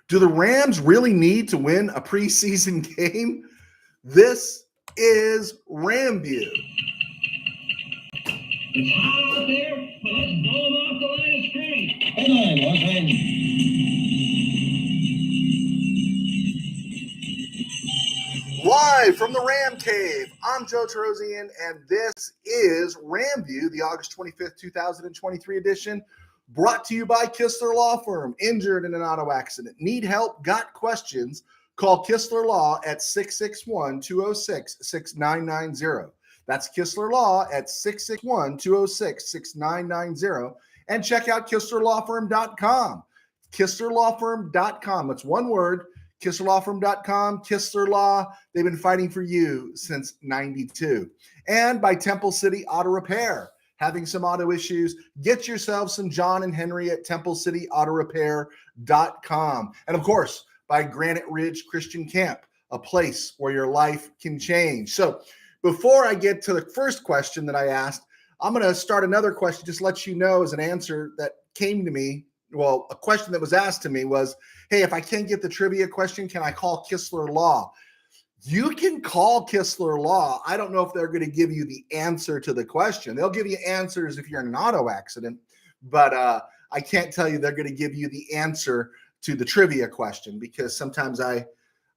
Do the Rams really need to win a preseason game? This is RamView. It's hot out there, but let's blow them off the line of scrimmage. Headline, Los Angeles. Live from the Ram Cave, I'm Joe Terosian, and this is RamView, the August 25th, 2023 edition, brought to you by Kistler Law Firm. Injured in an auto accident? Need help? Got questions? Call Kistler Law at 661-206-6990. That's Kistler Law at 661-206-6990. And check out KistlerLawFirm.com. KistlerLawFirm.com. It's one word. KistlerLawFirm.com, Kistler Law. They've been fighting for you since 92. And by Temple City Auto Repair. Having some auto issues, get yourself some John and Henry at TempleCityAutoRepair.com. And of course, by Granite Ridge Christian Camp, a place where your life can change. So before I get to the first question that I asked, I'm going to start another question, just let you know as an answer that came to me. Well, a question that was asked to me was, hey, if I can't get the trivia question, can I call Kistler Law? You can call Kistler Law. I don't know if they're going to give you the answer to the question. They'll give you answers if you're in an auto accident, but I can't tell you they're going to give you the answer to the trivia question because sometimes I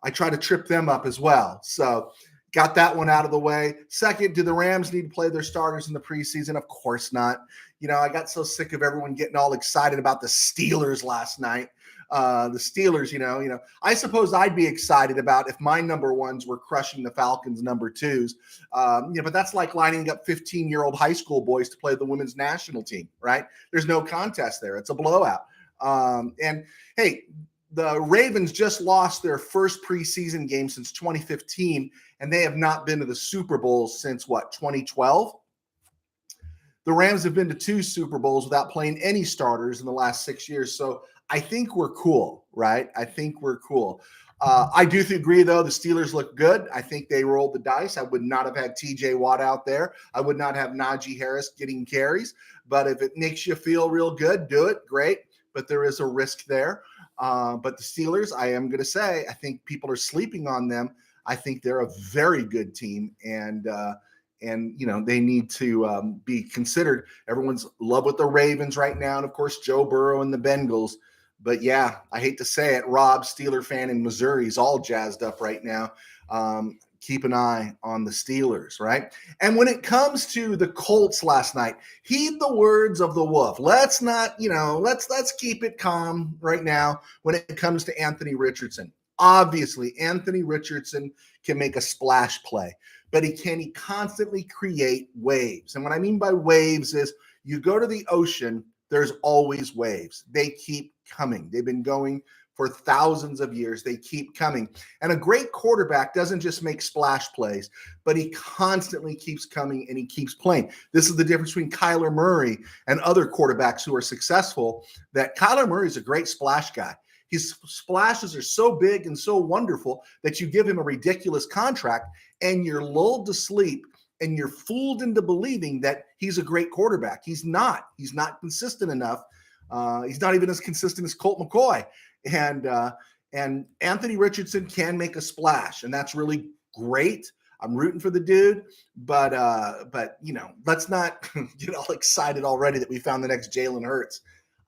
try to trip them up as well. So got that one out of the way. Second, do the Rams need to play their starters in the preseason? Of course not. You know, I got so sick of everyone getting all excited about the Steelers last night. The Steelers, you know, I suppose I'd be excited about if my number ones were crushing the Falcons' number twos. But that's like lining up 15-year-old high school boys to play the women's national team, right? There's no contest there. It's a blowout. And hey, the Ravens just lost their first preseason game since 2015, and they have not been to the Super Bowl since, 2012? The Rams have been to 2 Super Bowls without playing any starters in the last 6 years, so I think we're cool, right? I think we're cool. I do agree, though, the Steelers look good. I think they rolled the dice. I would not have had T.J. Watt out there. I would not have Najee Harris getting carries, but if it makes you feel real good, do it, great, but there is a risk there. But the Steelers, I am going to say, I think people are sleeping on them. I think they're a very good team, and you know, they need to be considered. Everyone's in love with the Ravens right now, and of course, Joe Burrow and the Bengals. But yeah, I hate to say it, Rob, Steeler fan in Missouri, is all jazzed up right now. Keep an eye on the Steelers, right? And when it comes to the Colts last night, heed the words of the wolf. Let's not, let's keep it calm right now when it comes to Anthony Richardson. Obviously, Anthony Richardson can make a splash play, but he constantly create waves. And what I mean by waves is you go to the ocean, there's always waves. They keep coming. They've been going for thousands of years. They keep coming. And a great quarterback doesn't just make splash plays, but he constantly keeps coming and he keeps playing. This is the difference between Kyler Murray and other quarterbacks who are successful, that Kyler Murray is a great splash guy. His splashes are so big and so wonderful that you give him a ridiculous contract and you're lulled to sleep and you're fooled into believing that he's a great quarterback. He's not. He's not consistent enough. He's not even as consistent as Colt McCoy. And Anthony Richardson can make a splash, and that's really great. I'm rooting for the dude, but let's not get all excited already that we found the next Jalen Hurts.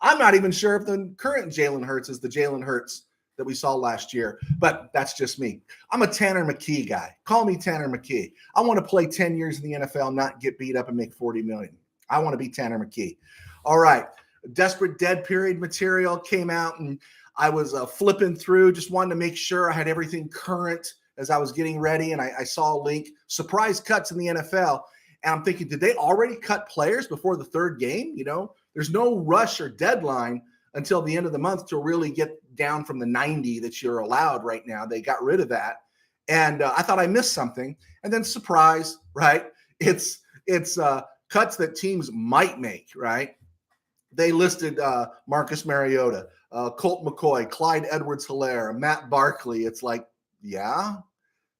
I'm not even sure if the current Jalen Hurts is the Jalen Hurts that we saw last year, but that's just me. I'm a Tanner McKee guy. Call me Tanner McKee. I want to play 10 years in the NFL, not get beat up and make $40 million. I want to be Tanner McKee. All right. Desperate Dead Period material came out, and I was flipping through, just wanted to make sure I had everything current as I was getting ready, and I saw a link, surprise cuts in the NFL, and I'm thinking, did they already cut players before the third game? You know, there's no rush or deadline until the end of the month to really get down from the 90 that you're allowed right now. They got rid of that. And I thought I missed something. And then surprise, right? It's cuts that teams might make, right? They listed Marcus Mariota, Colt McCoy, Clyde Edwards-Helaire, Matt Barkley. It's like, yeah,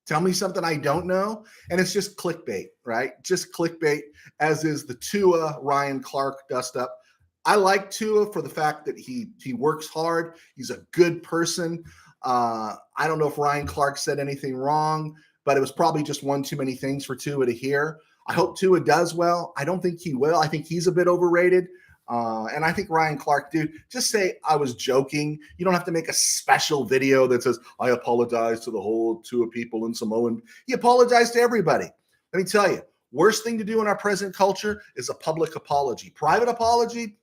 tell me something I don't know. And it's just clickbait, right? Just clickbait, as is the Tua Ryan Clark dust up. I like Tua for the fact that he works hard. He's a good person. I don't know if Ryan Clark said anything wrong, but it was probably just one too many things for Tua to hear. I hope Tua does well. I don't think he will. I think he's a bit overrated. And I think Ryan Clark, dude, just say I was joking. You don't have to make a special video that says, I apologize to the whole Tua people in Samoan. He apologized to everybody. Let me tell you, worst thing to do in our present culture is a public apology. Private apology,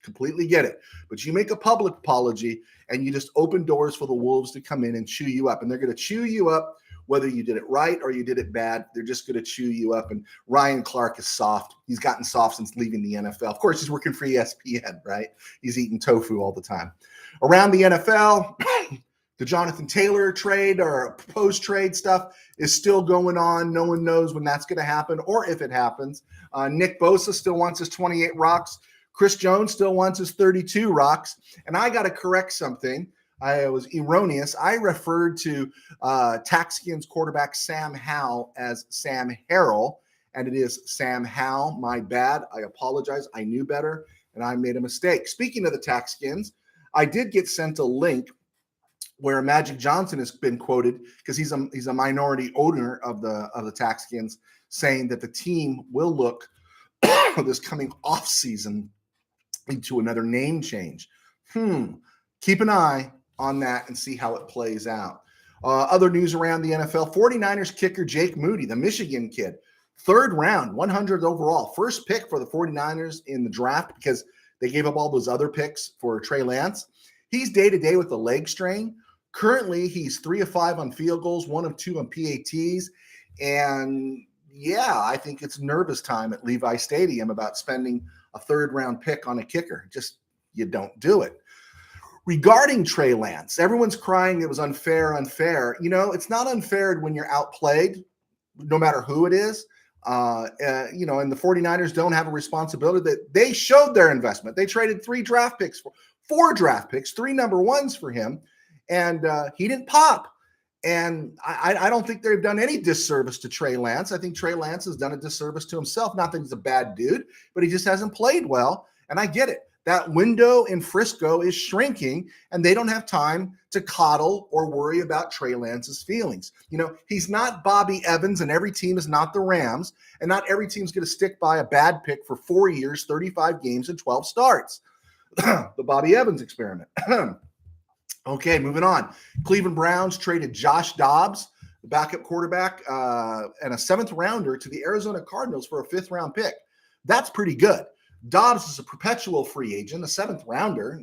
completely get it. But you make a public apology and you just open doors for the wolves to come in and chew you up. And they're going to chew you up whether you did it right or you did it bad. They're just going to chew you up. And Ryan Clark is soft. He's gotten soft since leaving the NFL. Of course, he's working for ESPN, right? He's eating tofu all the time. Around the NFL, the Jonathan Taylor trade or post-trade stuff is still going on. No one knows when that's going to happen or if it happens. Nick Bosa still wants his 28 rocks. Chris Jones still wants his 32 rocks. And I got to correct something. I was erroneous. I referred to Taxkins quarterback Sam Howell as Sam Harrell, and it is Sam Howell. My bad. I apologize. I knew better, and I made a mistake. Speaking of the Taxkins, I did get sent a link where Magic Johnson has been quoted because he's a minority owner of the Taxkins, saying that the team will look this coming off season into another name change. Keep an eye on that and see how it plays out. Other news around the NFL, 49ers kicker Jake Moody, the Michigan kid, 3rd round, 100th overall, first pick for the 49ers in the draft because they gave up all those other picks for Trey Lance. He's day-to-day with a leg strain. Currently, he's 3 of 5 on field goals, 1 of 2 on PATs. And yeah, I think it's nervous time at Levi Stadium about spending a 3rd round pick on a kicker. Just, you don't do it. Regarding Trey Lance, everyone's crying it was unfair. It's not unfair when you're outplayed, no matter who it is. And the 49ers don't have a responsibility that they showed their investment. They traded 4 draft picks, 3 number ones for him, and he didn't pop. And I don't think they've done any disservice to Trey Lance. I think Trey Lance has done a disservice to himself. Not that he's a bad dude, but he just hasn't played well. And I get it. That window in Frisco is shrinking, and they don't have time to coddle or worry about Trey Lance's feelings. He's not Bobby Evans, and every team is not the Rams, and not every team's going to stick by a bad pick for 4 years, 35 games, and 12 starts. The Bobby Evans experiment. Okay, moving on. Cleveland Browns traded Josh Dobbs, the backup quarterback, and a 7th rounder to the Arizona Cardinals for a 5th round pick. That's pretty good. Dobbs is a perpetual free agent, a 7th rounder,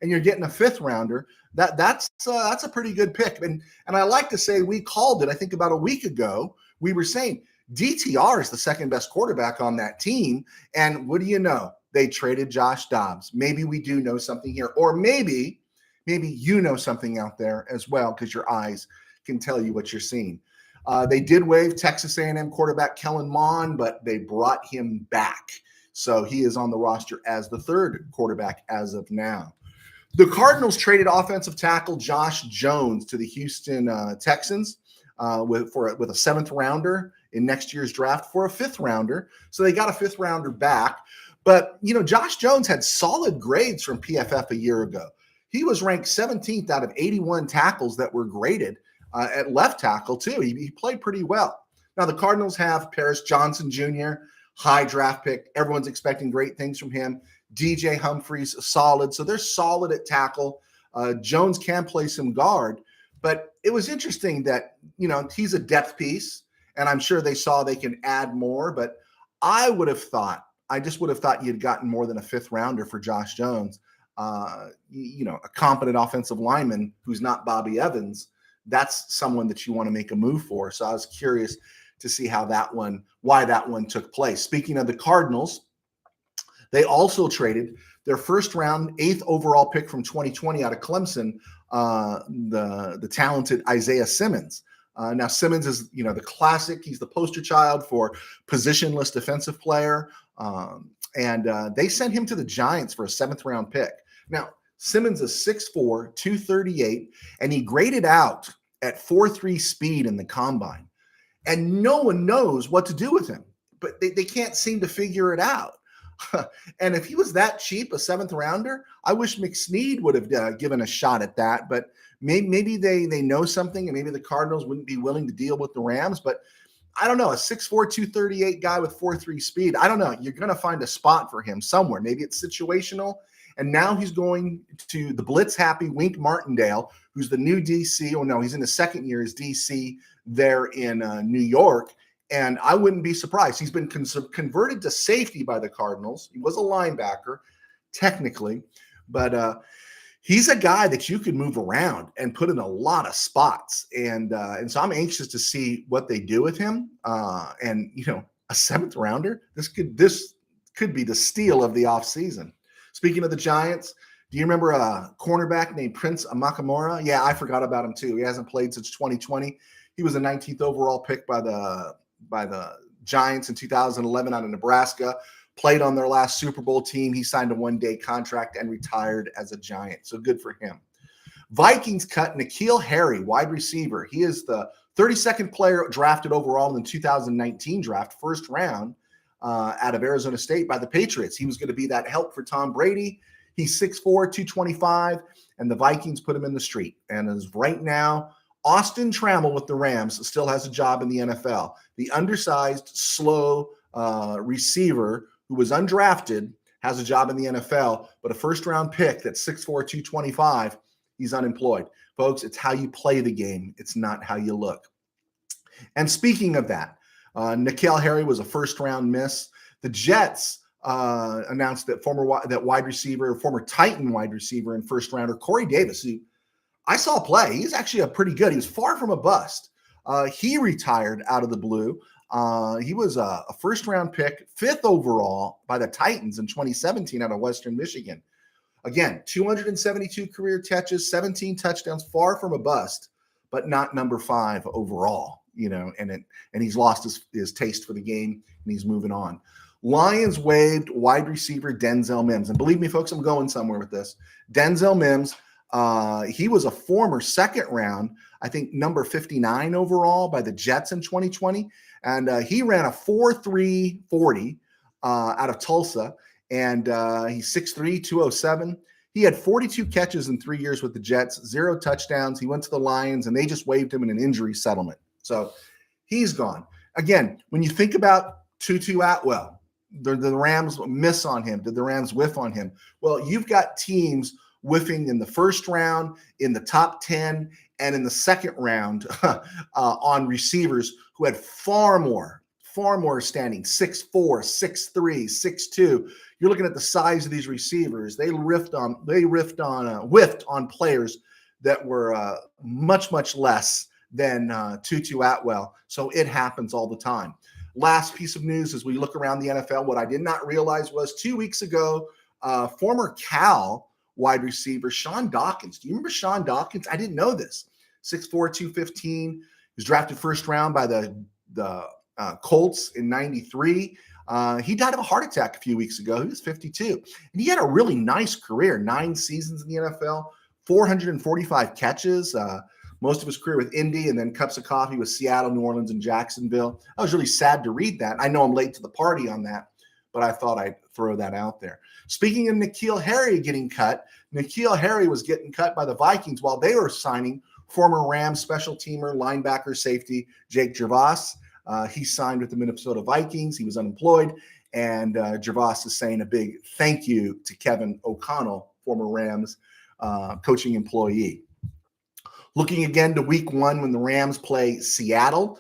and you're getting a 5th rounder. That's a pretty good pick. And I like to say we called it, I think about a week ago, we were saying DTR is the 2nd best quarterback on that team. And what do you know? They traded Josh Dobbs. Maybe we do know something here, or maybe you know something out there as well because your eyes can tell you what you're seeing. They did waive Texas A&M quarterback Kellen Mond, but they brought him back. So he is on the roster as the 3rd quarterback as of now. The Cardinals traded offensive tackle Josh Jones to the Houston Texans with a 7th rounder in next year's draft for a 5th rounder. So they got a 5th rounder back. But, Josh Jones had solid grades from PFF a year ago. He was ranked 17th out of 81 tackles that were graded at left tackle, too. He played pretty well. Now, the Cardinals have Paris Johnson Jr., high draft pick. Everyone's expecting great things from him. DJ Humphries, solid. So they're solid at tackle. Jones can play some guard. But it was interesting that, he's a depth piece, and I'm sure they saw they can add more. But I would have thought you'd gotten more than a 5th rounder for Josh Jones. A competent offensive lineman who's not Bobby Evans, that's someone that you want to make a move for. So I was curious to see why that one took place. Speaking of the Cardinals, they also traded their 1st round, 8th overall pick from 2020 out of Clemson, the talented Isaiah Simmons. Now Simmons is, the classic. He's the poster child for positionless defensive player. And they sent him to the Giants for a 7th round pick. Now, Simmons is 6'4", 238, and he graded out at 4.3 speed in the combine. And no one knows what to do with him, but they can't seem to figure it out. And if he was that cheap, a 7th rounder, I wish McSneed would have given a shot at that. But maybe they know something, and maybe the Cardinals wouldn't be willing to deal with the Rams. But I don't know, a 6'4", 238 guy with 4.3 speed. I don't know. You're going to find a spot for him somewhere. Maybe it's situational. And now he's going to the blitz-happy Wink Martindale, who's the new DC. Oh, no, he's in his second year as DC there in New York. And I wouldn't be surprised. He's been converted to safety by the Cardinals. He was a linebacker, technically. But he's a guy that you could move around and put in a lot of spots. And so I'm anxious to see what they do with him. And, you know, a 7th rounder, this could be the steal of the offseason. Speaking of the Giants, do you remember a cornerback named Prince Amakamura? Yeah, I forgot about him too. He hasn't played since 2020. He was a 19th overall pick by the Giants in 2011 out of Nebraska. Played on their last Super Bowl team. He signed a 1-day contract and retired as a Giant. So good for him. Vikings cut N'Keal Harry, wide receiver. He is the 32nd player drafted overall in the 2019 draft, first round out of Arizona State by the Patriots. He was going to be that help for Tom Brady. He's 6'4", 225, and the Vikings put him in the street. And as right now, Austin Trammell with the Rams still has a job in the NFL. The undersized, slow receiver who was undrafted has a job in the NFL, but a first-round pick that's 6'4", 225, he's unemployed. Folks, it's how you play the game. It's not how you look. And speaking of that, N'Keal Harry was a first-round miss. The Jets announced that former Titan wide receiver and first-rounder Corey Davis, who I saw play. He's actually pretty good. He was far from a bust. He retired out of the blue. He was a first-round pick, 5th overall by the Titans in 2017 out of Western Michigan. Again, 272 career catches, 17 touchdowns, far from a bust, but not number 5 overall. You know, and he's lost his taste for the game, and he's moving on. Lions waived wide receiver Denzel Mims, and believe me, folks, I'm going somewhere with this. Denzel Mims. He was a former 2nd round, I think number 59 overall by the Jets in 2020. And he ran a 4.3 40 out of Tulsa. And he's 6'3", 207. He had 42 catches in 3 years with the Jets, 0 touchdowns. He went to the Lions, and they just waived him in an injury settlement. So he's gone. Again, when you think about Tutu Atwell, the Rams miss on him. Did the Rams whiff on him? Well, you've got teams whiffing in the first round, in the top 10, and in the second round on receivers who had far more standing, 6'4", 6'3", 6'2". You're looking at the size of these receivers. They whiffed on players that were much less than Tutu Atwell. So it happens all the time. Last piece of news as we look around the NFL, what I did not realize was 2 weeks ago, former Cal wide receiver Sean Dawkins. Do you remember Sean Dawkins? I didn't know this. 6'4", 215. He was drafted first round by the Colts in 93. He died of a heart attack a few weeks ago. He was 52. And he had a really nice career, 9 seasons in the NFL, 445 catches, most of his career with Indy, and then cups of coffee with Seattle, New Orleans, and Jacksonville. I was really sad to read that. I know I'm late to the party on that, but I thought I'd throw that out there. Speaking of N'Keal Harry getting cut, N'Keal Harry was getting cut by the Vikings while they were signing former Rams special teamer, linebacker, safety Jake Gervais. He signed with the Minnesota Vikings. He was unemployed, and Gervais is saying a big thank you to Kevin O'Connell, former Rams coaching employee. Looking again to week 1 when the Rams play Seattle.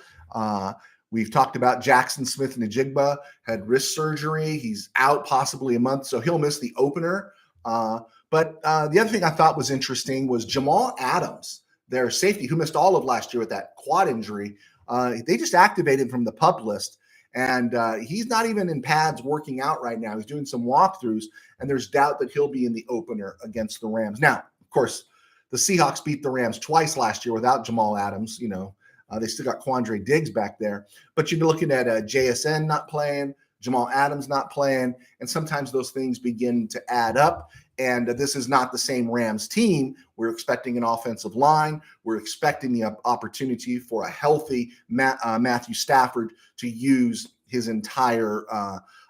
We've talked about Jackson Smith-Njigba had wrist surgery. He's out possibly a month, so he'll miss the opener. But the other thing I thought was interesting was Jamal Adams, their safety, who missed all of last year with that quad injury. They just activated from the PUP list, and he's not even in pads working out right now. He's doing some walkthroughs, and there's doubt that he'll be in the opener against the Rams. Now, of course, the Seahawks beat the Rams twice last year without Jamal Adams. You know, they still got Quandre Diggs back there. But you're looking at JSN not playing, Jamal Adams not playing, and sometimes those things begin to add up. And this is not the same Rams team. We're expecting an offensive line. We're expecting the opportunity for a healthy Matthew Stafford to use his entire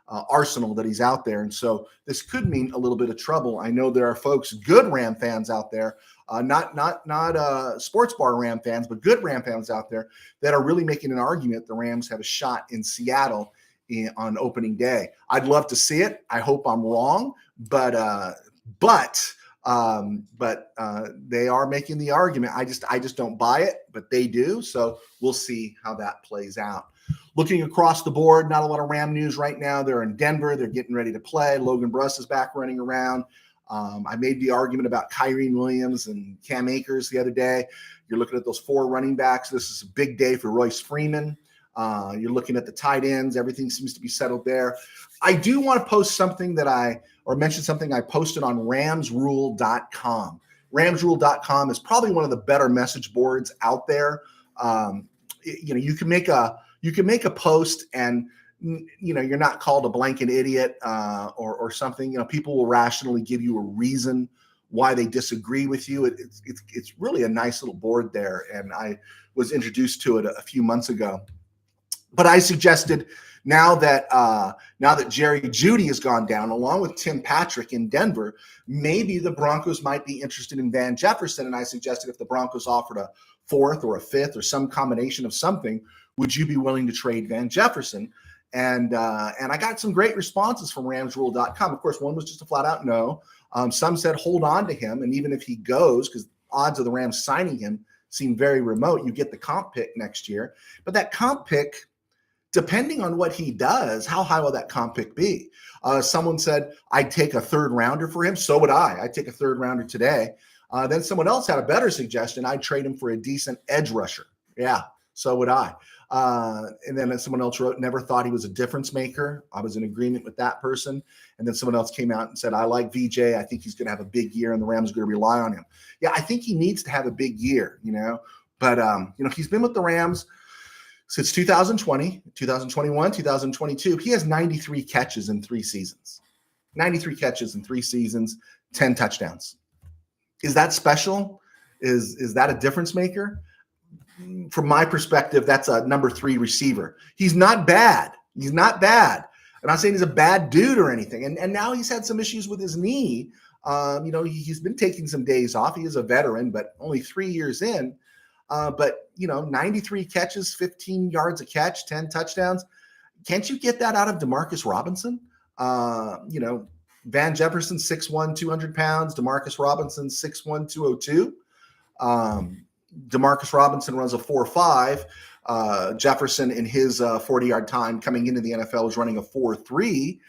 arsenal that he's out there. And so this could mean a little bit of trouble. I know there are folks, good Ram fans out there, not sports bar Ram fans, but good Ram fans out there that are really making an argument the Rams have a shot in Seattle on opening day. I'd love to see it. I hope I'm wrong, but they are making the argument. I just don't buy it, but they do. So we'll see how that plays out. Looking across the board, not a lot of Ram news right now. They're in Denver. They're getting ready to play. Logan Bruss is back running around. I made the argument about Kyrie Williams and Cam Akers the other day. You're looking at those 4 running backs. This is a big day for Royce Freeman. You're looking at the tight ends. Everything seems to be settled there. I do want to post something mention something I posted on RamsRule.com. RamsRule.com is probably one of the better message boards out there. You can make a post and you're not called a blanket idiot or something. People will rationally give you a reason why they disagree with you. It's really a nice little board there, and I was introduced to it a few months ago. But I suggested now that Jerry Jeudy has gone down, along with Tim Patrick in Denver, maybe the Broncos might be interested in Van Jefferson. And I suggested if the Broncos offered a 4th or a 5th or some combination of something, would you be willing to trade Van Jefferson? And I got some great responses from RamsRule.com. Of course, one was just a flat out no. Some said hold on to him, and even if he goes, because odds of the Rams signing him seem very remote, you get the comp pick next year. But that comp pick, depending on what he does, how high will that comp pick be? Someone said, I'd take a 3rd rounder for him. So would I. I'd take a 3rd rounder today. Then someone else had a better suggestion. I'd trade him for a decent edge rusher. Yeah, so would I. And then someone else wrote, never thought he was a difference maker. I was in agreement with that person. And then someone else came out and said, I like VJ. I think he's going to have a big year and the Rams are going to rely on him. Yeah, I think he needs to have a big year, But, he's been with the Rams since 2020, 2021, 2022. He has 93 catches in 3 seasons. 93 catches in 3 seasons, 10 touchdowns. Is that special? Is that a difference maker? From my perspective, that's a number 3 receiver. He's not bad. I'm not saying he's a bad dude or anything. And now he's had some issues with his knee. He's been taking some days off. He is a veteran, but only 3 years in. But 93 catches, 15 yards a catch, 10 touchdowns. Can't you get that out of Demarcus Robinson? Van Jefferson, 6'1", 200 pounds. Demarcus Robinson, 6'1", 202. Demarcus Robinson runs a 4.5. Jefferson, in his 40-yard time coming into the NFL, was running a 4.3.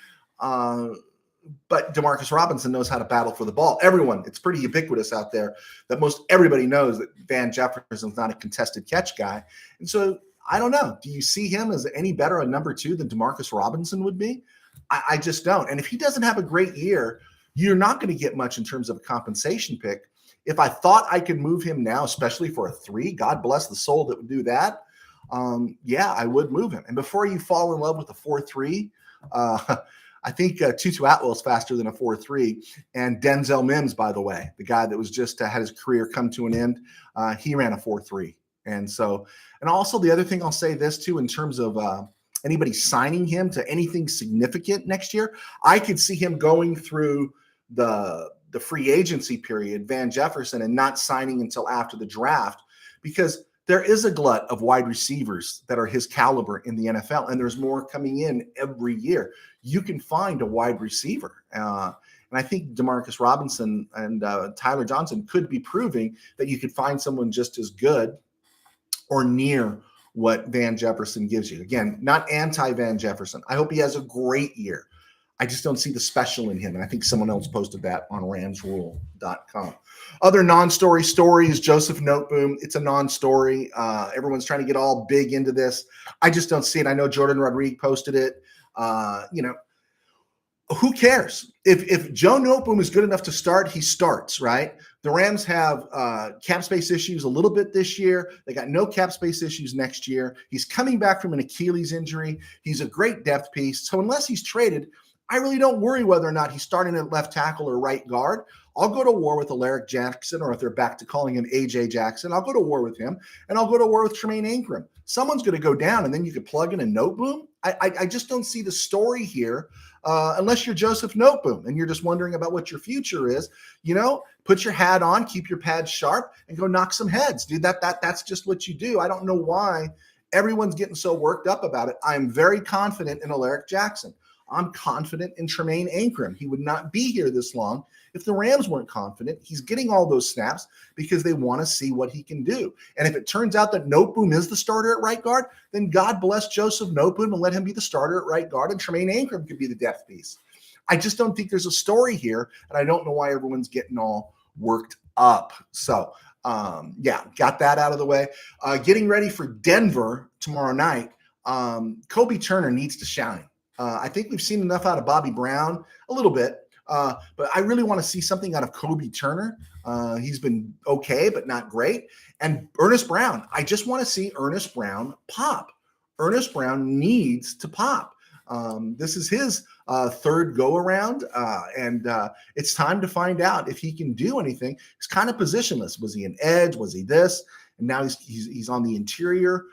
But Demarcus Robinson knows how to battle for the ball. It's pretty ubiquitous out there that most everybody knows that Van Jefferson's not a contested catch guy. And so I don't know. Do you see him as any better a number 2 than Demarcus Robinson would be? I just don't. And if he doesn't have a great year, you're not going to get much in terms of a compensation pick. If I thought I could move him now, especially for a 3, God bless the soul that would do that. I would move him. And before you fall in love with a 4.3, I think Tutu Atwell is faster than a 4.3. And Denzel Mims, by the way, the guy that was just had his career come to an end, he ran a 4.3. And also the other thing I'll say this too, in terms of anybody signing him to anything significant next year, I could see him going through the free agency period, Van Jefferson, and not signing until after the draft, because there is a glut of wide receivers that are his caliber in the NFL, and there's more coming in every year. You can find a wide receiver. And I think Demarcus Robinson and Tyler Johnson could be proving that you could find someone just as good or near what Van Jefferson gives you. Again, not anti-Van Jefferson. I hope he has a great year. I just don't see the special in him. And I think someone else posted that on RamsRule.com. Other non-story stories, Joseph Noteboom. It's a non-story. Everyone's trying to get all big into this. I just don't see it. I know Jordan Rodriguez posted it. Who cares? If Joe Noteboom is good enough to start, he starts, right? The Rams have cap space issues a little bit this year. They got no cap space issues next year. He's coming back from an Achilles injury. He's a great depth piece. So unless he's traded, I really don't worry whether or not he's starting at left tackle or right guard. I'll go to war with Alaric Jackson, or if they're back to calling him A.J. Jackson, I'll go to war with him, and I'll go to war with Tremaine Ingram. Someone's going to go down, and then you could plug in a Noteboom. I just don't see the story here unless you're Joseph Noteboom and you're just wondering about what your future is. Put your hat on, keep your pads sharp, and go knock some heads, dude. That's just what you do. I don't know why everyone's getting so worked up about it. I'm very confident in Alaric Jackson. I'm confident in Tremaine Ingram. He would not be here this long if the Rams weren't confident. He's getting all those snaps because they want to see what he can do. And if it turns out that Noteboom is the starter at right guard, then God bless Joseph Noteboom and let him be the starter at right guard, and Tremaine Ingram could be the depth piece. I just don't think there's a story here, and I don't know why everyone's getting all worked up. So, got that out of the way. Getting ready for Denver tomorrow night. Kobe Turner needs to shine. I think we've seen enough out of Bobby Brown, a little bit, but I really want to see something out of Kobe Turner. He's been okay, but not great. And Ernest Brown, I just want to see Ernest Brown pop. Ernest Brown needs to pop. This is his third go-around, and it's time to find out if he can do anything. He's kind of positionless. Was he an edge? Was he this? And now he's on the interior.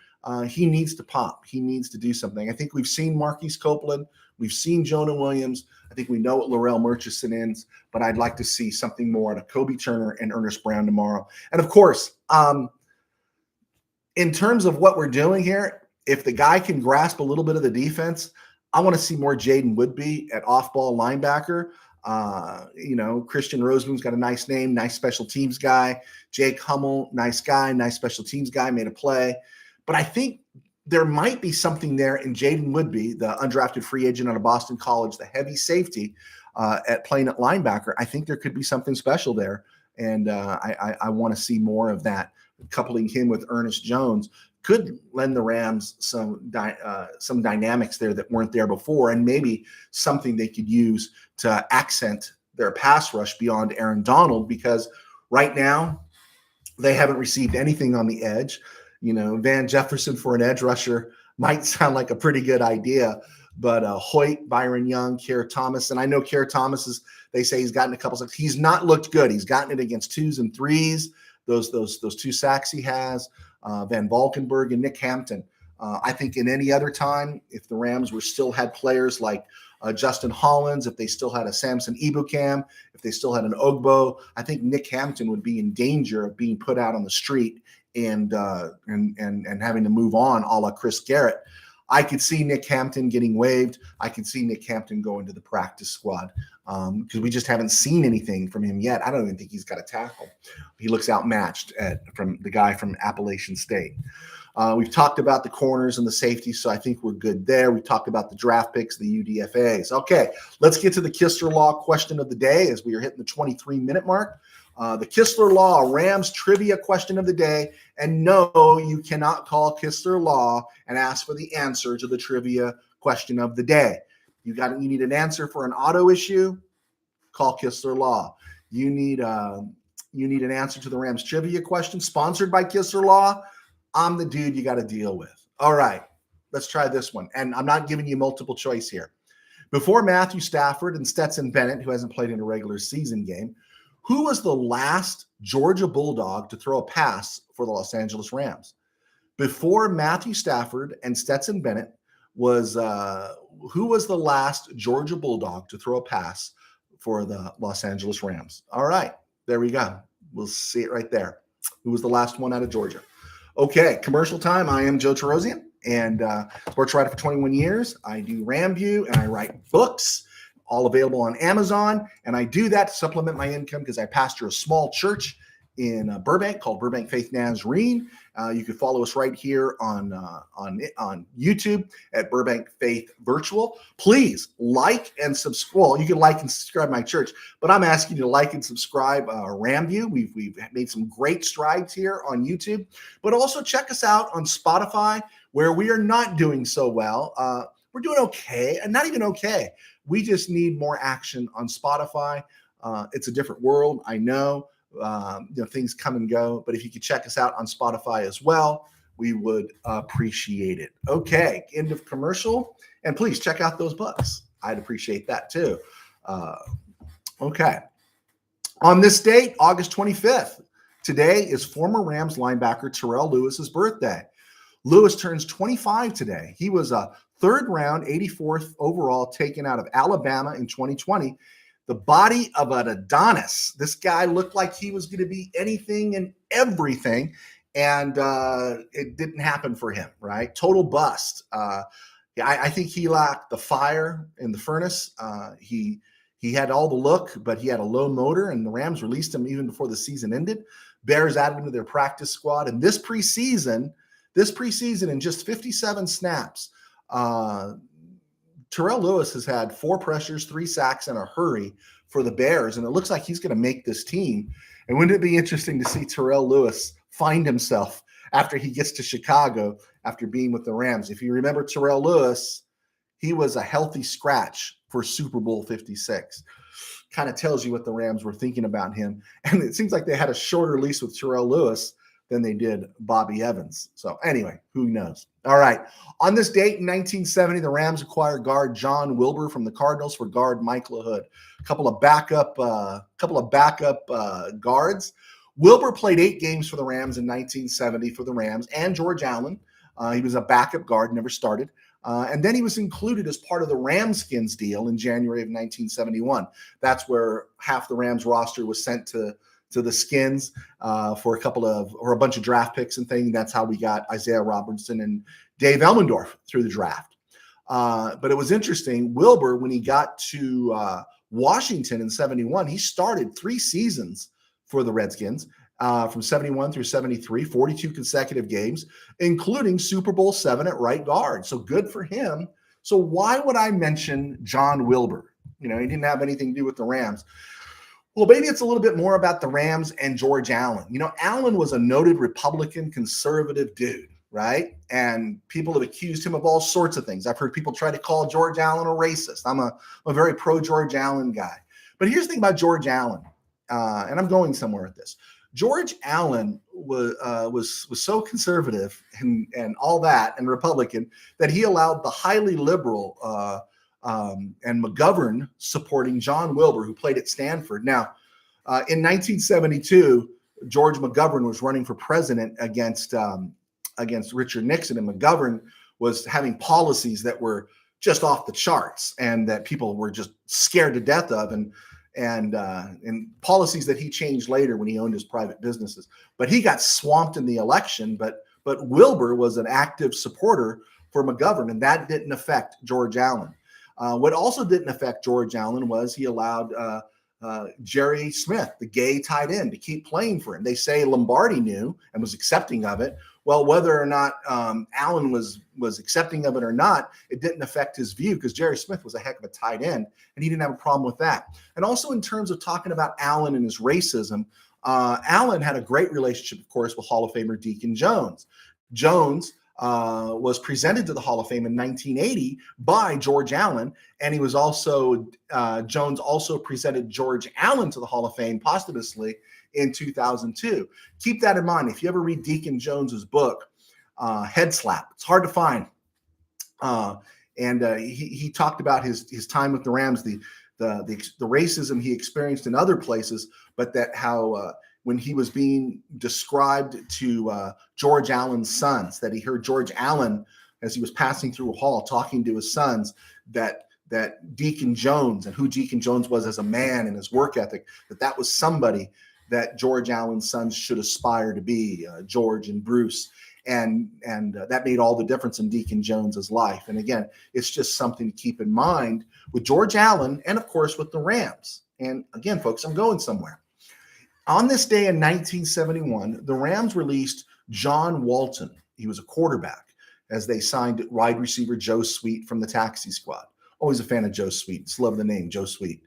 He needs to pop. He needs to do something. I think we've seen Marquise Copeland. We've seen Jonah Williams. I think we know what Laurel Murchison is, but I'd like to see something more out of Kobe Turner and Ernest Brown tomorrow. And of course, in terms of what we're doing here, if the guy can grasp a little bit of the defense, I want to see more Jaden Woodby at off-ball linebacker. Christian Roseman's got a nice name, nice special teams guy. Jake Hummel, nice guy, nice special teams guy, made a play. But I think there might be something there in Jaden Woodby, the undrafted free agent out of Boston College, the heavy safety at playing at linebacker. I think there could be something special there, and I want to see more of that. Coupling him with Ernest Jones could lend the Rams some dynamics there that weren't there before, and maybe something they could use to accent their pass rush beyond Aaron Donald, because right now they haven't received anything on the edge. Van Jefferson for an edge rusher might sound like a pretty good idea, but Hoyt, Byron Young, Keir Thomas, and I know Keir Thomas they say he's gotten a couple sacks. He's not looked good. He's gotten it against 2s and 3s. Those 2 sacks he has. Van Valkenburg and Nick Hampton. I think in any other time, if the Rams still had players like Justin Hollins, if they still had a Samson Ebukam, if they still had an Ogbo, I think Nick Hampton would be in danger of being put out on the street and having to move on, a la Chris Garrett. I could see Nick Hampton getting waived. I could see Nick Hampton going to the practice squad because we just haven't seen anything from him yet. I don't even think he's got a tackle. He looks outmatched from the guy from Appalachian State. We've talked about the corners and the safeties, so I think we're good there. We talked about the draft picks, the UDFAs. Okay, let's get to the Kistler Law question of the day as we are hitting the 23-minute mark. The Kistler Law, Rams trivia question of the day. And no, you cannot call Kistler Law and ask for the answer to the trivia question of the day. You need an answer for an auto issue, call Kistler Law. You need an answer to the Rams trivia question sponsored by Kistler Law. I'm the dude you got to deal with. All right, let's try this one. And I'm not giving you multiple choice here. Before Matthew Stafford and Stetson Bennett, who hasn't played in a regular season game, who was the last Georgia Bulldog to throw a pass for the Los Angeles Rams? Before Matthew Stafford and Stetson Bennett, who was the last Georgia Bulldog to throw a pass for the Los Angeles Rams? All right, there we go. We'll see it right there. Who was the last one out of Georgia? Okay, commercial time. I am Joe Tarosian, and sports writer for 21 years. I do RamView, and I write books. All available on Amazon. And I do that to supplement my income because I pastor a small church in Burbank called Burbank Faith Nazarene. You can follow us right here on YouTube at Burbank Faith Virtual. Please like and subscribe. Well, you can like and subscribe my church, but I'm asking you to like and subscribe RamView. We've made some great strides here on YouTube, but also check us out on Spotify, where we are not doing so well. We're doing okay, and not even okay. We just need more action on Spotify. It's a different world, I know. Things come and go, but if you could check us out on Spotify as well, we would appreciate it. Okay, end of commercial, and please check out those books. I'd appreciate that too. Okay, On this date, August 25th, today is former Rams linebacker Terrell Lewis's birthday. Lewis turns 25 today. He was a third round, 84th overall, taken out of Alabama in 2020. The body of an Adonis. This guy looked like he was going to be anything and everything, and it didn't happen for him, right? Total bust. I think he lacked the fire in the furnace. He had all the look, but he had a low motor, and the Rams released him even before the season ended. Bears added him to their practice squad, and this preseason, in just 57 snaps, Terrell Lewis has had 4 pressures, 3 sacks, and a hurry for the Bears, and it looks like he's going to make this team. And wouldn't it be interesting to see Terrell Lewis find himself after he gets to Chicago after being with the Rams? If you remember Terrell Lewis, he was a healthy scratch for Super Bowl 56. Kind of tells you what the Rams were thinking about him. And it seems like they had a shorter lease with Terrell Lewis than they did Bobby Evans. So anyway, who knows? All right. On this date in 1970, the Rams acquired guard John Wilbur from the Cardinals for guard Mike LaHood. A couple of backup guards. Wilbur played 8 games for the Rams in 1970 for the Rams and George Allen. He was a backup guard, never started. And then he was included as part of the Rams-Skins deal in January of 1971. That's where half the Rams roster was sent to the Skins for a bunch of draft picks and things. That's how we got Isaiah Robertson and Dave Elmendorf through the draft. But it was interesting. Wilbur, when he got to Washington in 71, he started 3 seasons for the Redskins from 71 through 73, 42 consecutive games, including Super Bowl 7 at right guard. So good for him. So why would I mention John Wilbur? He didn't have anything to do with the Rams. Well, maybe it's a little bit more about the Rams and George Allen. Allen was a noted Republican conservative dude, right? And people have accused him of all sorts of things. I've heard people try to call George Allen a racist. I'm a very pro-George Allen guy. But here's the thing about George Allen, and I'm going somewhere with this. George Allen was so conservative and all that and Republican that he allowed the highly liberal and McGovern supporting John Wilbur, who played at Stanford. Now, in 1972, George McGovern was running for president against Richard Nixon, and McGovern was having policies that were just off the charts and that people were just scared to death of, and policies that he changed later when he owned his private businesses. But he got swamped in the election. But Wilbur was an active supporter for McGovern, and that didn't affect George Allen. What also didn't affect George Allen was he allowed Jerry Smith, the gay tight end, to keep playing for him. They say Lombardi knew and was accepting of it. Well, whether or not Allen was accepting of it or not, it didn't affect his view because Jerry Smith was a heck of a tight end, and he didn't have a problem with that. And also in terms of talking about Allen and his racism, Allen had a great relationship, of course, with Hall of Famer Deacon Jones. Jones was presented to the Hall of Fame in 1980 by George Allen, and he was also Jones also presented George Allen to the Hall of Fame posthumously in 2002. Keep that in mind. If you ever read Deacon Jones's book, Head Slap, it's hard to find. He talked about his time with the Rams, the racism he experienced in other places, but that how when he was being described to George Allen's sons, that he heard George Allen, as he was passing through a hall, talking to his sons, that Deacon Jones and who Deacon Jones was as a man and his work ethic, that was somebody that George Allen's sons should aspire to be, George and Bruce. And that made all the difference in Deacon Jones's life. And again, it's just something to keep in mind with George Allen and, of course, with the Rams. And again, folks, I'm going somewhere. On this day in 1971, the Rams released John Walton. He was a quarterback, as they signed wide receiver Joe Sweet from the taxi squad. Always a fan of Joe Sweet. Just love the name, Joe Sweet.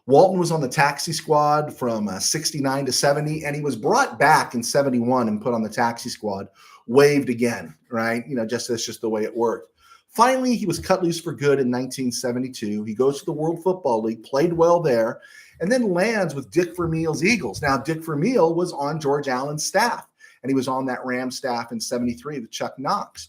Walton was on the taxi squad from 69 to 70, and he was brought back in 71 and put on the taxi squad, waived again, right? That's just the way it worked. Finally, he was cut loose for good in 1972. He goes to the World Football League, played well there, and then lands with Dick Vermeil's Eagles. Now, Dick Vermeil was on George Allen's staff, and he was on that Rams staff in 73 with Chuck Knox.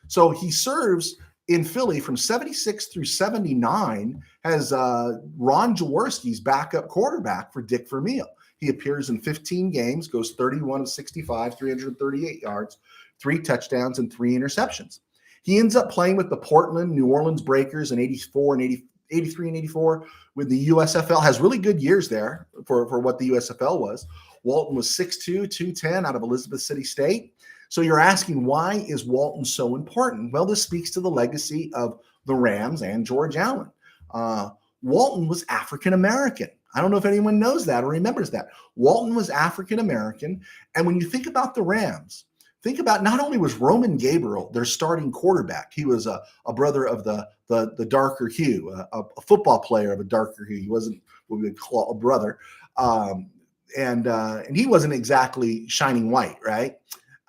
So he serves in Philly from 76 through 79 has Ron Jaworski's backup quarterback for Dick Vermeil. He appears in 15 games, goes 31 of 65, 338 yards, 3 touchdowns, and 3 interceptions. He ends up playing with the Portland, New Orleans Breakers in 84 and 83 and 84 with the USFL, has really good years there for what the USFL was. Walton was 6'2", 210 out of Elizabeth City State. So you're asking, why is Walton so important? Well, this speaks to the legacy of the Rams and George Allen. Walton was African-American. I don't know if anyone knows that or remembers that. Walton was African-American. And when you think about the Rams, think about not only was Roman Gabriel their starting quarterback, he was a brother of the darker hue, a football player of a darker hue. He wasn't what we would call a brother. And he wasn't exactly shining white, right?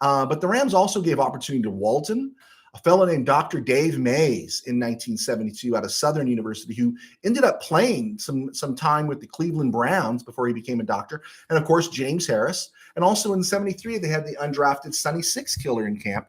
But the Rams also gave opportunity to Walton, a fellow named Dr. Dave Mays in 1972 out of Southern University, who ended up playing some time with the Cleveland Browns before he became a doctor. And of course, James Harris. And also in 73, they had the undrafted Sonny Six killer in camp.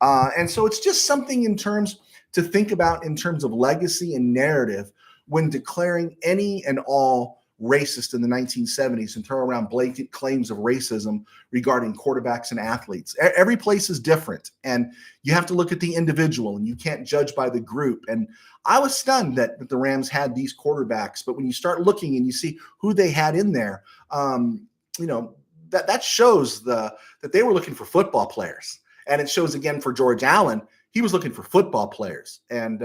And so it's just something in terms to think about in terms of legacy and narrative when declaring any and all racist in the 1970s and throw around blanket claims of racism regarding quarterbacks and athletes. Every place is different, and you have to look at the individual, and you can't judge by the group. And I was stunned that the Rams had these quarterbacks, but when you start looking and you see who they had in there, that shows that they were looking for football players. And it shows again for George Allen, he was looking for football players, and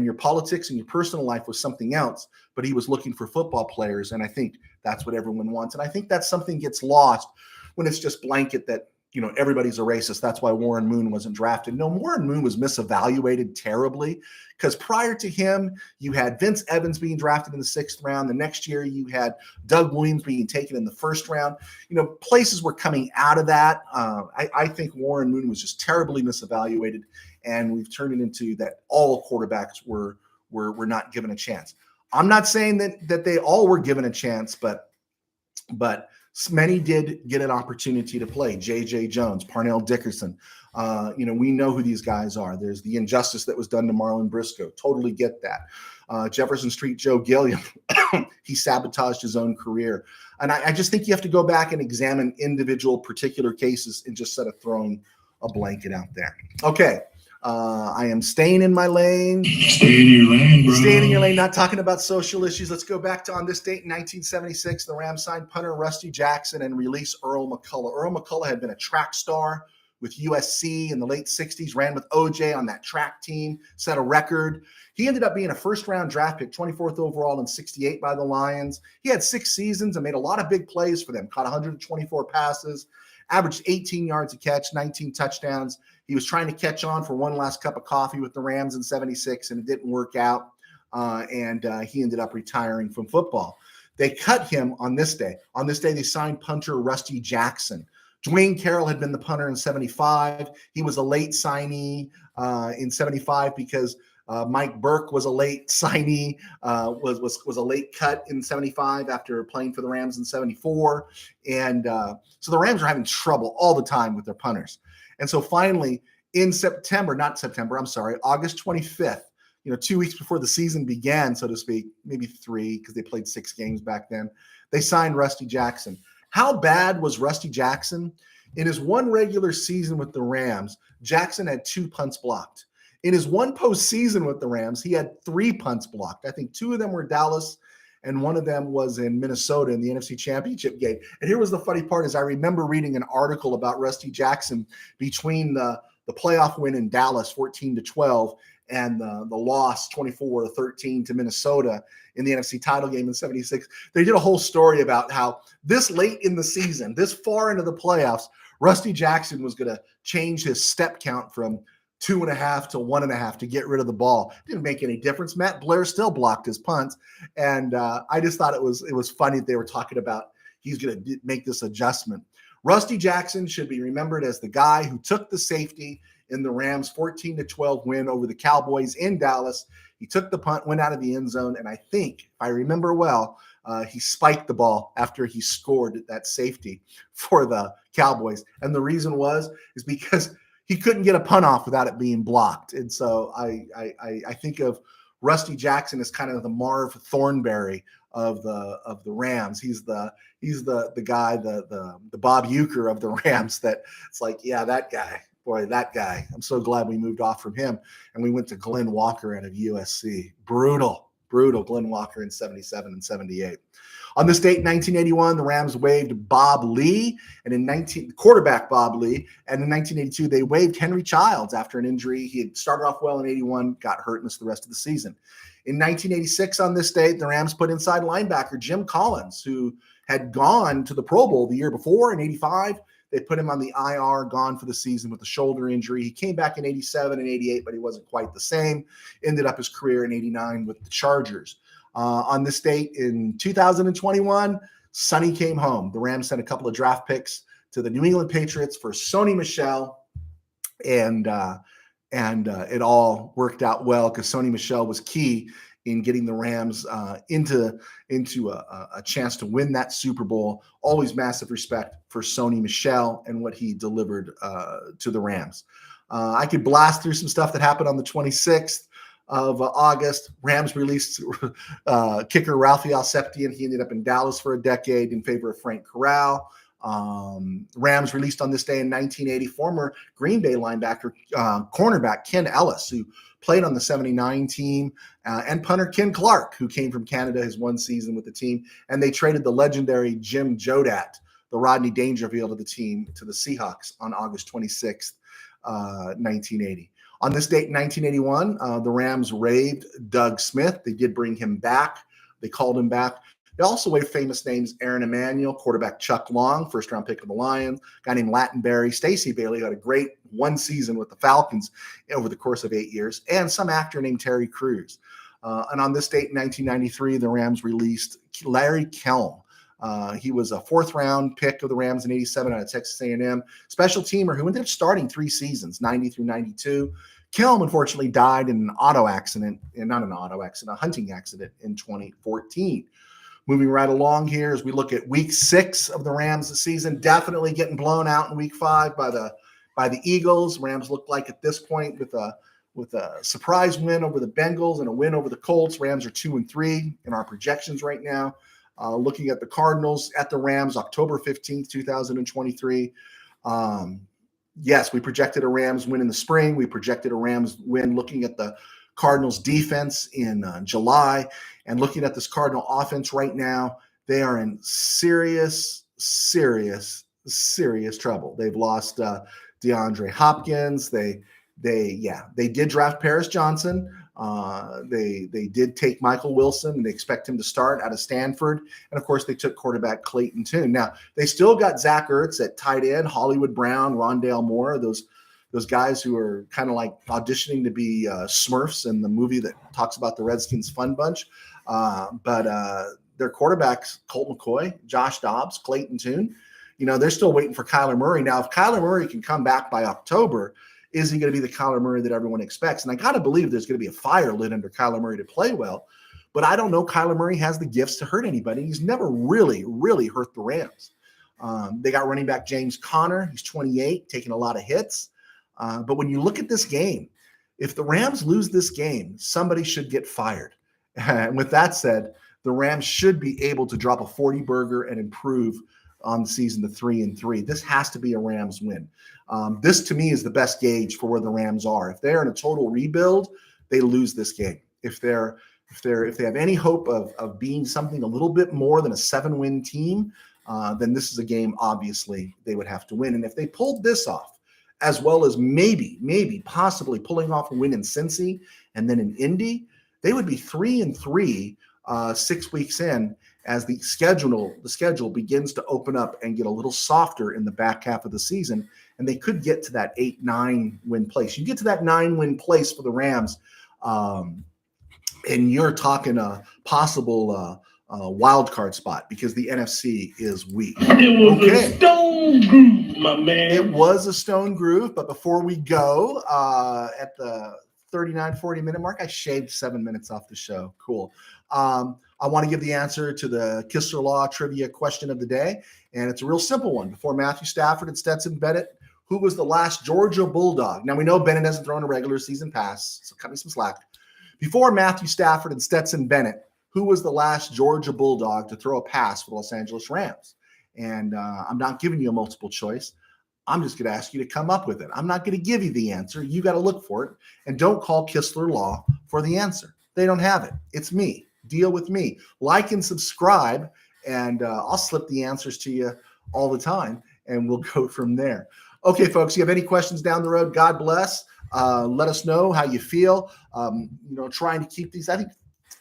your politics and your personal life was something else, but he was looking for football players. And I think that's what everyone wants. And I think that's something gets lost when it's just blanket that, everybody's a racist. That's why Warren Moon wasn't drafted. No, Warren Moon was misevaluated terribly because prior to him, you had Vince Evans being drafted in the 6th round. The next year, you had Doug Williams being taken in the 1st round. Places were coming out of that. I think Warren Moon was just terribly misevaluated, and we've turned it into that all quarterbacks were not given a chance. I'm not saying that they all were given a chance, but many did get an opportunity to play. J.J. Jones, Parnell Dickerson. We know who these guys are. There's the injustice that was done to Marlon Briscoe. Totally get that. Jefferson Street Joe Gilliam, he sabotaged his own career. And I just think you have to go back and examine individual particular cases instead of throwing a blanket out there. Okay. I am staying in my lane. Stay in your lane, bro. Staying in your lane, not talking about social issues. Let's go back to on this date in 1976. The Rams signed punter Rusty Jackson and released Earl McCullough. Earl McCullough had been a track star with USC in the late 60s, ran with OJ on that track team, set a record. He ended up being a 1st-round draft pick, 24th overall in 68 by the Lions. He had 6 seasons and made a lot of big plays for them, caught 124 passes, averaged 18 yards a catch, 19 touchdowns. He was trying to catch on for one last cup of coffee with the Rams in 76, and it didn't work out, and he ended up retiring from football. They cut him on this day. On this day, they signed punter Rusty Jackson. Dwayne Carroll had been the punter in 75. He was a late signee in 75 because Mike Burke was a late signee, was a late cut in 75 after playing for the Rams in 74. And so the Rams are having trouble all the time with their punters. And so finally in August 25th, 2 weeks before the season began, so to speak, maybe 3 because they played 6 games back then, they signed Rusty Jackson. How bad was Rusty Jackson? In his one regular season with the Rams, Jackson had 2 punts blocked. In his one postseason with the Rams, he had 3 punts blocked. I think 2 of them were Dallas, and one of them was in Minnesota in the NFC Championship game. And here was the funny part is I remember reading an article about Rusty Jackson between the playoff win in Dallas, 14-12, and the loss 24-13 to Minnesota in the NFC title game in 76. They did a whole story about how this late in the season, this far into the playoffs, Rusty Jackson was going to change his step count from 2.5 to 1.5 to get rid of the ball. Didn't make any difference. Matt Blair still blocked his punts. And I just thought it was funny that they were talking about he's going to make this adjustment. Rusty Jackson should be remembered as the guy who took the safety in the Rams 14-12 win over the Cowboys in Dallas. He took the punt, went out of the end zone, and I think, if I remember well, he spiked the ball after he scored that safety for the Cowboys. And the reason is because he couldn't get a punt off without it being blocked. And so I think of Rusty Jackson as kind of the Marv Thornberry of the Rams. He's the guy, the Bob Uecker of the Rams. That it's like, yeah, that guy. Boy, that guy. I'm so glad we moved off from him and we went to Glenn Walker out of USC. Brutal Glenn Walker in 77 and 78. On this date in 1981, the Rams waived Bob Lee, and quarterback Bob Lee, and in 1982 they waived Henry Childs after an injury. He had started off well in 81, got hurt and missed the rest of the season. In 1986, on this date, the Rams put inside linebacker Jim Collins, who had gone to the Pro Bowl the year before in 85. They put him on the IR, gone for the season with a shoulder injury. He came back in 87 and 88, but he wasn't quite the same. Ended up his career in 89 with the Chargers. On this date in 2021, Sonny came home. The Rams sent a couple of draft picks to the New England Patriots for Sony Michel, and it all worked out well because Sony Michel was key in getting the Rams into a chance to win that Super Bowl. Always massive respect for Sony Michel and what he delivered to the Rams. I could blast through some stuff that happened on the 26th of August. Rams released kicker Raphael Septien. He ended up in Dallas for a decade in favor of Frank Corral. Rams released on this day in 1980 former Green Bay linebacker, cornerback Ken Ellis, who played on the 79 team, and punter Ken Clark, who came from Canada, his one season with the team. And they traded the legendary Jim Jodat, the Rodney Dangerfield of the team, to the Seahawks on August 26th, 1980. On this date in 1981, the Rams waived Doug Smith. They did bring him back. They called him back. They also waived famous names: Aaron Emanuel, quarterback Chuck Long, first-round pick of the Lions, a guy named Lattenberry. Stacey Bailey had a great one season with the Falcons over the course of 8 years, and some actor named Terry Crews. And on this date in 1993, the Rams released Larry Kelm. He was a fourth-round pick of the Rams in 87 out of Texas A&M, special teamer who ended up starting 3 seasons, 90 through 92. Kelm, unfortunately, died in an a hunting accident in 2014. Moving right along here as we look at week 6 of the Rams this season, definitely getting blown out in week 5 by the Eagles. Rams look like at this point with a surprise win over the Bengals and a win over the Colts. Rams are 2-3 in our projections right now. Looking at the Cardinals at the Rams, October 15th, 2023. Yes, we projected a Rams win in the spring. We projected a Rams win looking at the Cardinals defense in July. And looking at this Cardinal offense right now, they are in serious trouble. They've lost DeAndre Hopkins. They did draft Paris Johnson. They did take Michael Wilson, and they expect him to start out of Stanford. And of course, they took quarterback Clayton Tune. Now they still got Zach Ertz at tight end, Hollywood Brown, Rondale Moore, those guys who are kind of like auditioning to be Smurfs in the movie that talks about the Redskins Fun Bunch. But their quarterbacks, Colt McCoy, Josh Dobbs, Clayton Tune, they're still waiting for Kyler Murray. Now, if Kyler Murray can come back by October, is he going to be the Kyler Murray that everyone expects? And I got to believe there's going to be a fire lit under Kyler Murray to play well. But I don't know Kyler Murray has the gifts to hurt anybody. He's never really hurt the Rams. They got running back James Conner. He's 28, taking a lot of hits. But when you look at this game, if the Rams lose this game, somebody should get fired. And with that said, the Rams should be able to drop a 40 burger and improve on the season to 3-3. This has to be a Rams win. This to me is the best gauge for where the Rams are. If they're in a total rebuild, they lose this game. If they have any hope of being something a little bit more than a 7-win team, then this is a game obviously they would have to win. And if they pulled this off, as well as possibly pulling off a win in Cincy and then in Indy, they would be 3-3 6 weeks in, as the schedule begins to open up and get a little softer in the back half of the season, and they could get to that 8-9 win place. You get to that 9-win place for the Rams, and you're talking a possible wild card spot because the NFC is weak. It was a stone groove, my man. It was a stone groove, but before we go, at the 39-40 minute mark, I shaved 7 minutes off the show. Cool. I want to give the answer to the Kistler Law trivia question of the day, and it's a real simple one. Before Matthew Stafford and Stetson Bennett, who was the last Georgia Bulldog? Now, we know Bennett hasn't thrown a regular season pass, so cut me some slack. Before Matthew Stafford and Stetson Bennett, who was the last Georgia Bulldog to throw a pass for the Los Angeles Rams? And I'm not giving you a multiple choice. I'm just going to ask you to come up with it. I'm not going to give you the answer. You got to look for it. And don't call Kistler Law for the answer. They don't have it. It's me. Deal with me. Like and subscribe, and I'll slip the answers to you all the time, and we'll go from there. Okay, folks, you have any questions down the road? God bless. Let us know how you feel. Trying to keep these, I think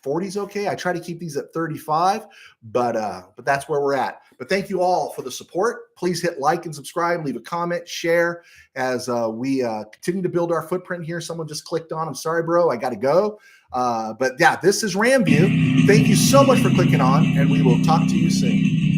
40 is okay. I try to keep these at 35, but that's where we're at. But thank you all for the support. Please hit like and subscribe, leave a comment, share as we continue to build our footprint here. Someone just clicked on. I'm sorry, bro. I got to go. But yeah, this is RamView. Thank you so much for clicking on, and we will talk to you soon.